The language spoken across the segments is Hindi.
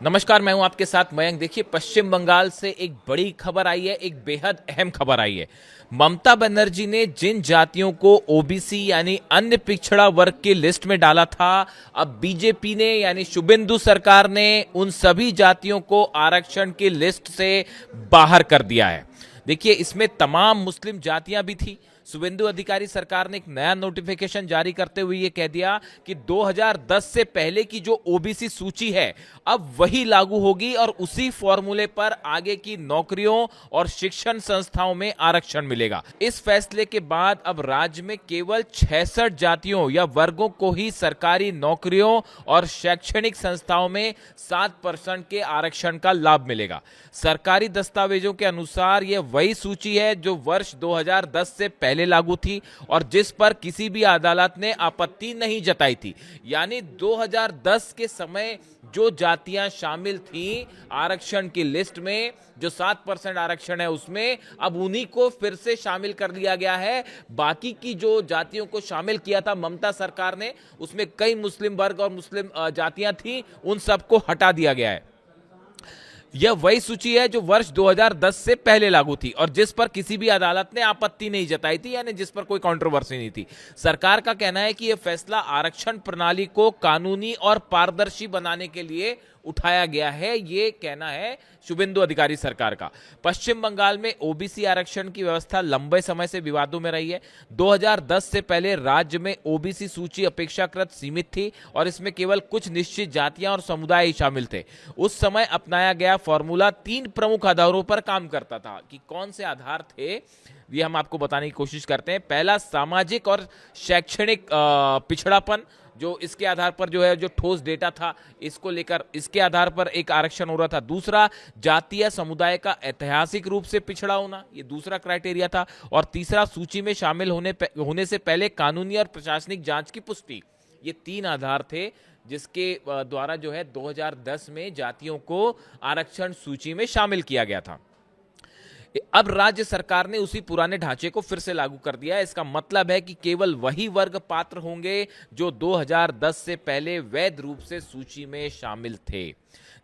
नमस्कार, मैं हूं आपके साथ मयंक। देखिए, पश्चिम बंगाल से एक बड़ी खबर आई है, एक बेहद अहम खबर आई है। ममता बनर्जी ने जिन जातियों को ओबीसी यानी अन्य पिछड़ा वर्ग की लिस्ट में डाला था, अब बीजेपी ने यानी शुभेंदु सरकार ने उन सभी जातियों को आरक्षण की लिस्ट से बाहर कर दिया है। देखिए, इसमें तमाम मुस्लिम जातियां भी थी। शुभेंदु अधिकारी सरकार ने एक नया नोटिफिकेशन जारी करते हुए यह कह दिया कि 2010 से पहले की जो ओबीसी सूची है अब वही लागू होगी और उसी फॉर्मूले पर आगे की नौकरियों और शिक्षण संस्थाओं में आरक्षण मिलेगा। इस फैसले के बाद अब राज्य में केवल 66 जातियों या वर्गों को ही सरकारी नौकरियों और शैक्षणिक संस्थाओं में 7% के आरक्षण का लाभ मिलेगा। सरकारी दस्तावेजों के अनुसार यह वही सूची है जो वर्ष 2010 से पहले लागू थी और जिस पर किसी भी अदालत ने आपत्ति नहीं जताई थी। यानी 2010 के समय जो जातियां शामिल थीं आरक्षण की लिस्ट में, जो 7% आरक्षण है उसमें, अब उन्हीं को फिर से शामिल कर लिया गया है। बाकी की जो जातियों को शामिल किया था ममता सरकार ने, उसमें कई मुस्लिम वर्ग और मुस्लिम जातियां थीं, उन सबको हटा दिया गया है। यह वही सूची है जो वर्ष 2010 से पहले लागू थी और जिस पर किसी भी अदालत ने आपत्ति नहीं जताई थी, यानी जिस पर कोई कंट्रोवर्सी नहीं थी। सरकार का कहना है कि यह फैसला आरक्षण प्रणाली को कानूनी और पारदर्शी बनाने के लिए उठाया गया है, ये कहना है शुभेंदु अधिकारी सरकार का। पश्चिम बंगाल में ओबीसी आरक्षण की व्यवस्था लंबे समय से विवादों में रही है। 2010 से पहले राज्य में ओबीसी सूची अपेक्षाकृत सीमित थी और इसमें केवल कुछ निश्चित जातियां और समुदाय ही शामिल थे। उस समय अपनाया गया फॉर्मूला 3 प्रमुख आधारों पर काम करता था। कि कौन से आधार थे ये हम आपको बताने की कोशिश करते हैं। पहला, सामाजिक और शैक्षणिक पिछड़ापन, जो इसके आधार पर जो है जो ठोस डेटा था इसको लेकर इसके आधार पर एक आरक्षण हो रहा था। दूसरा, जातीय समुदाय का ऐतिहासिक रूप से पिछड़ा होना, ये दूसरा क्राइटेरिया था। और तीसरा, सूची में शामिल होने से पहले कानूनी और प्रशासनिक जांच की पुष्टि। ये 3 आधार थे जिसके द्वारा जो है 2010 में जातियों को आरक्षण सूची में शामिल किया गया था। अब राज्य सरकार ने उसी पुराने ढांचे को फिर से लागू कर दिया है। इसका मतलब है कि केवल वही वर्ग पात्र होंगे जो 2010 से पहले वैध रूप से सूची में शामिल थे।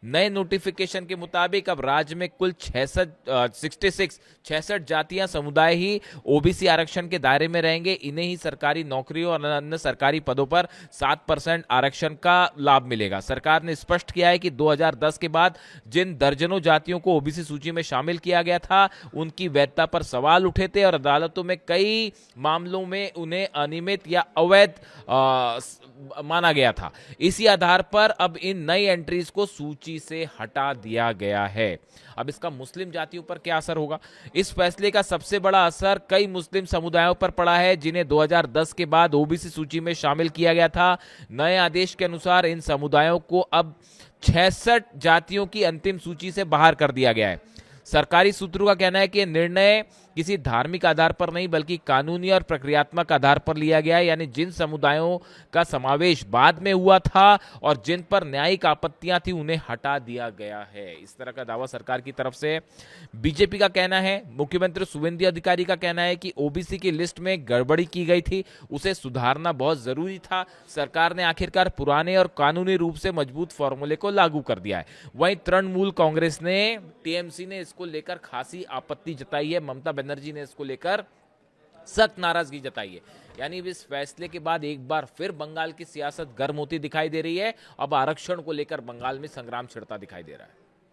नए नोटिफिकेशन के मुताबिक अब राज्य में कुल 66 जातियां समुदाय ही ओबीसी आरक्षण के दायरे में रहेंगे। इन्हें ही सरकारी नौकरियों और अन्य सरकारी पदों पर 7% आरक्षण का लाभ मिलेगा। सरकार ने स्पष्ट किया है कि 2010 के बाद जिन दर्जनों जातियों को ओबीसी सूची में शामिल किया गया था उनकी वैधता पर सवाल उठे थे और अदालतों में कई मामलों में उन्हें अनियमित या अवैध माना गया था। इसी आधार पर अब इन नई एंट्रीज को सूची से हटा दिया गया है। अब इसका मुस्लिम जातियों पर क्या असर होगा? इस फैसले का सबसे बड़ा असर कई मुस्लिम समुदायों पर पड़ा है जिन्हें 2010 के बाद ओबीसी सूची में शामिल किया गया था। नए आदेश के अनुसार इन समुदायों को अब 66 जातियों की अंतिम सूची से बाहर कर दिया गया है। सरकारी सूत्रों का कहना है कि निर्णय किसी धार्मिक आधार पर नहीं बल्कि कानूनी और प्रक्रियात्मक आधार पर लिया गया है। यानी जिन समुदायों का समावेश बाद में हुआ था और जिन पर न्यायिक आपत्तियां थी उन्हें हटा दिया गया है। इस तरह का दावा सरकार की तरफ से। बीजेपी का कहना है, मुख्यमंत्री शुभेंदु अधिकारी का कहना है कि ओबीसी की लिस्ट में गड़बड़ी की गई थी, उसे सुधारना बहुत जरूरी था। सरकार ने आखिरकार पुराने और कानूनी रूप से मजबूत फॉर्मूले को लागू कर दिया है। वहीं तृणमूल कांग्रेस ने, टीएमसी ने इसको लेकर खासी आपत्ति जताई है। ममता बनर्जी ने इसको लेकर सख्त नाराजगी जताई है। यानी इस फैसले के बाद एक बार फिर बंगाल की सियासत गर्म होती दिखाई दे रही है। अब आरक्षण को लेकर बंगाल में संग्राम छिड़ता दिखाई दे रहा है।